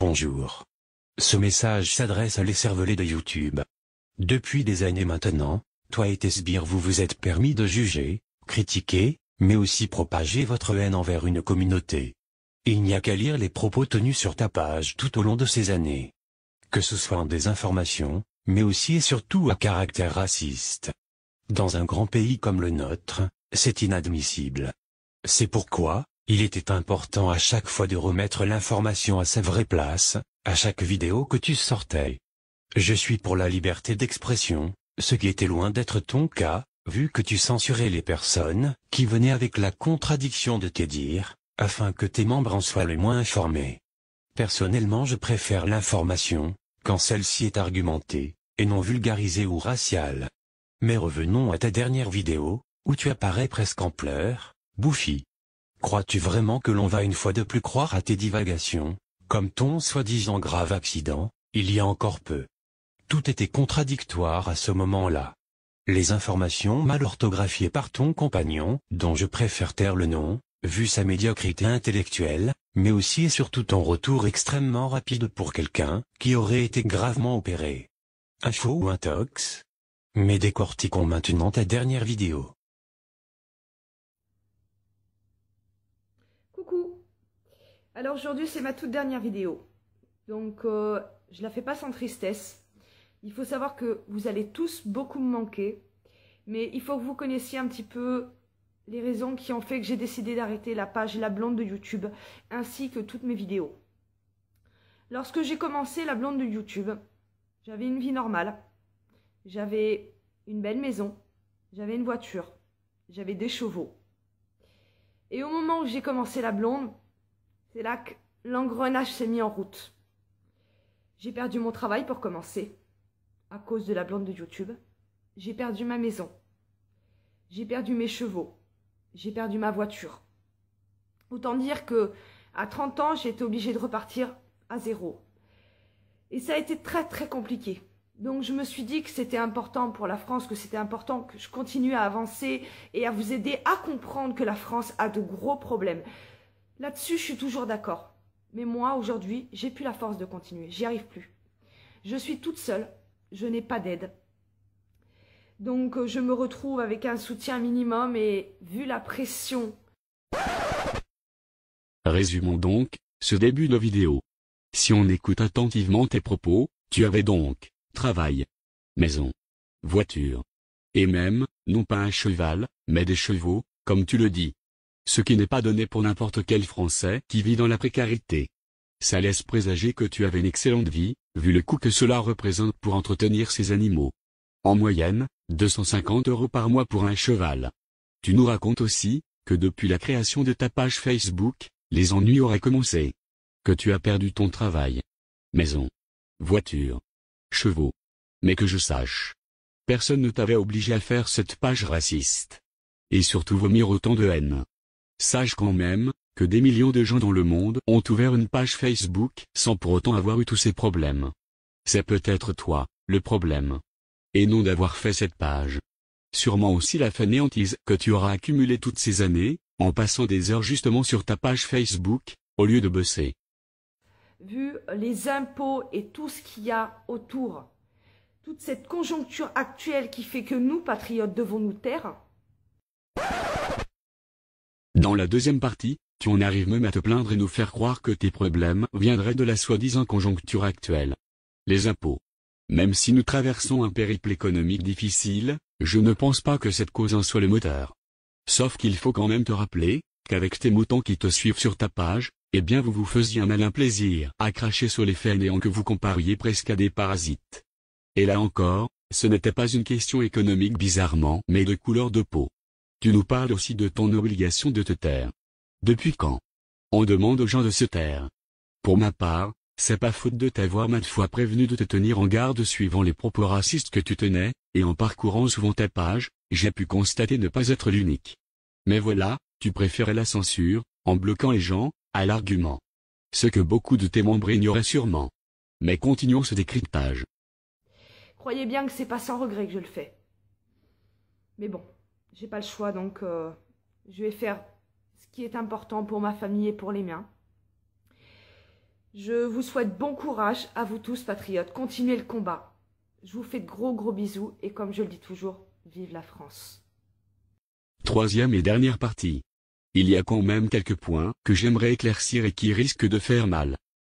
bonjour. Ce message s'adresse à l'écervelé de YouTube. Depuis des années maintenant, toi et tes sbires vous vous êtes permis de juger, critiquer, mais aussi propager votre haine envers une communauté. Il n'y a qu'à lire les propos tenus sur ta page tout au long de ces années. Que ce soit en désinformation, mais aussi et surtout à caractère raciste. Dans un grand pays comme le nôtre, c'est inadmissible. C'est pourquoi, il était important à chaque fois de remettre l'information à sa vraie place, à chaque vidéo que tu sortais. Je suis pour la liberté d'expression, ce qui était loin d'être ton cas, vu que tu censurais les personnes qui venaient avec la contradiction de tes dires, afin que tes membres en soient les moins informés. Personnellement, je préfère l'information, quand celle-ci est argumentée, et non vulgarisée ou raciale. Mais revenons à ta dernière vidéo, où tu apparais presque en pleurs, Bouffi. Crois-tu vraiment que l'on va une fois de plus croire à tes divagations, comme ton soi-disant grave accident, il y a encore peu? Tout était contradictoire à ce moment-là. Les informations mal orthographiées par ton compagnon, dont je préfère taire le nom, vu sa médiocrité intellectuelle, mais aussi et surtout ton retour extrêmement rapide pour quelqu'un qui aurait été gravement opéré. Info ou intox? Mais décortiquons maintenant ta dernière vidéo. Coucou. Alors aujourd'hui c'est ma toute dernière vidéo. Donc je la fais pas sans tristesse. Il faut savoir que vous allez tous beaucoup me manquer. Mais il faut que vous connaissiez un petit peu les raisons qui ont fait que j'ai décidé d'arrêter la page La Blonde de YouTube, ainsi que toutes mes vidéos. Lorsque j'ai commencé La Blonde de YouTube, j'avais une vie normale. J'avais une belle maison, j'avais une voiture, j'avais des chevaux. Et au moment où j'ai commencé La Blonde, c'est là que l'engrenage s'est mis en route. J'ai perdu mon travail pour commencer, à cause de La Blonde de YouTube. J'ai perdu ma maison. J'ai perdu mes chevaux. J'ai perdu ma voiture. Autant dire que à 30 ans, j'ai été obligée de repartir à zéro. Et ça a été très très compliqué. Donc je me suis dit que c'était important pour la France, que c'était important que je continue à avancer et à vous aider à comprendre que la France a de gros problèmes. Là-dessus, je suis toujours d'accord. Mais moi, aujourd'hui, j'ai plus la force de continuer. J'y arrive plus. Je suis toute seule. Je n'ai pas d'aide. Donc je me retrouve avec un soutien minimum et vu la pression. Résumons donc ce début de vidéo. Si on écoute attentivement tes propos, tu avais donc travail, maison, voiture, et même, non pas un cheval, mais des chevaux, comme tu le dis. Ce qui n'est pas donné pour n'importe quel Français qui vit dans la précarité. Ça laisse présager que tu avais une excellente vie, vu le coût que cela représente pour entretenir ces animaux. En moyenne, 250 € par mois pour un cheval. Tu nous racontes aussi, que depuis la création de ta page Facebook, les ennuis auraient commencé. Que tu as perdu ton travail, maison, voiture, chevaux. Mais que je sache, personne ne t'avait obligé à faire cette page raciste. Et surtout vomir autant de haine. Sache quand même, que des millions de gens dans le monde ont ouvert une page Facebook sans pour autant avoir eu tous ces problèmes. C'est peut-être toi, le problème. Et non d'avoir fait cette page. Sûrement aussi la fainéantise que tu auras accumulée toutes ces années, en passant des heures justement sur ta page Facebook, au lieu de bosser. Vu les impôts et tout ce qu'il y a autour, toute cette conjoncture actuelle qui fait que nous, patriotes, devons nous taire. Dans la deuxième partie, tu en arrives même à te plaindre et nous faire croire que tes problèmes viendraient de la soi-disant conjoncture actuelle. Les impôts. Même si nous traversons un périple économique difficile, je ne pense pas que cette cause en soit le moteur. Sauf qu'il faut quand même te rappeler, qu'avec tes moutons qui te suivent sur ta page, eh bien vous vous faisiez un malin plaisir à cracher sur les fainéants que vous compariez presque à des parasites. Et là encore, ce n'était pas une question économique bizarrement, mais de couleur de peau. Tu nous parles aussi de ton obligation de te taire. Depuis quand? On demande aux gens de se taire. Pour ma part, c'est pas faute de t'avoir maintes fois prévenu de te tenir en garde suivant les propos racistes que tu tenais, et en parcourant souvent ta page, j'ai pu constater ne pas être l'unique. Mais voilà, tu préférais la censure, en bloquant les gens, à l'argument. Ce que beaucoup de tes membres ignoraient sûrement. Mais continuons ce décryptage. Croyez bien que c'est pas sans regret que je le fais. Mais bon, j'ai pas le choix, donc je vais faire ce qui est important pour ma famille et pour les miens. Je vous souhaite bon courage à vous tous, patriotes. Continuez le combat. Je vous fais de gros bisous et comme je le dis toujours, vive la France. Troisième et dernière partie. Il y a quand même quelques points que j'aimerais éclaircir et qui risquent de faire mal.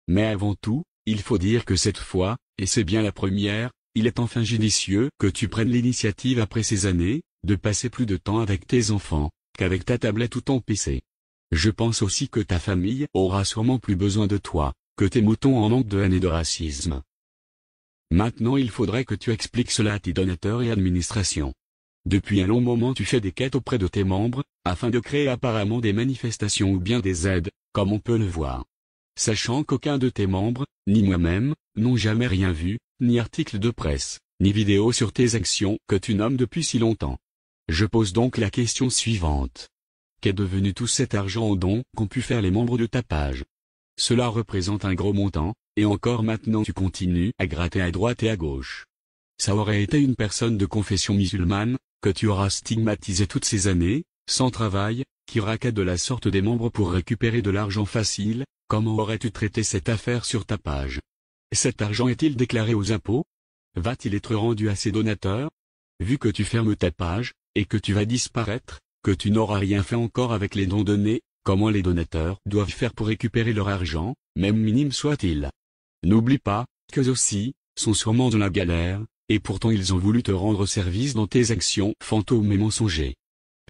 Mais avant tout, il faut dire que cette fois, et c'est bien la première, il est enfin judicieux que tu prennes l'initiative après ces années, de passer plus de temps avec tes enfants, qu'avec ta tablette ou ton PC. Je pense aussi que ta famille aura sûrement plus besoin de toi, que tes moutons en manque de haine et de racisme. Maintenant il faudrait que tu expliques cela à tes donateurs et administrations. Depuis un long moment tu fais des quêtes auprès de tes membres, afin de créer apparemment des manifestations ou bien des aides, comme on peut le voir. Sachant qu'aucun de tes membres, ni moi-même, n'ont jamais rien vu, ni article de presse, ni vidéo sur tes actions que tu nommes depuis si longtemps. Je pose donc la question suivante. Qu'est devenu tout cet argent en dons qu'ont pu faire les membres de ta page? Cela représente un gros montant, et encore maintenant tu continues à gratter à droite et à gauche. Ça aurait été une personne de confession musulmane, que tu auras stigmatisé toutes ces années, sans travail, qui raquette de la sorte des membres pour récupérer de l'argent facile. Comment aurais-tu traité cette affaire sur ta page? Cet argent est-il déclaré aux impôts? Va-t-il être rendu à ses donateurs? Vu que tu fermes ta page, et que tu vas disparaître, que tu n'auras rien fait encore avec les dons donnés, comment les donateurs doivent faire pour récupérer leur argent, même minime soit-il? N'oublie pas, qu'eux aussi, sont sûrement dans la galère, et pourtant ils ont voulu te rendre service dans tes actions fantômes et mensongers.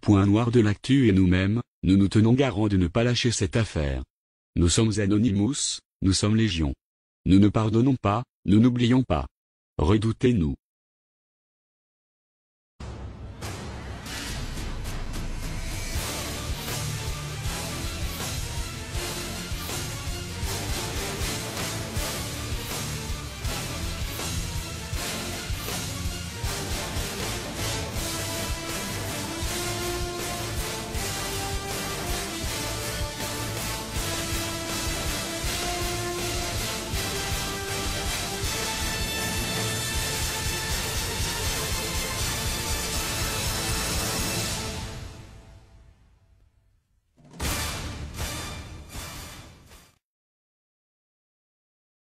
Point noir de l'actu et nous-mêmes, nous nous tenons garant de ne pas lâcher cette affaire. Nous sommes Anonymous, nous sommes Légion. Nous ne pardonnons pas, nous n'oublions pas. Redoutez-nous.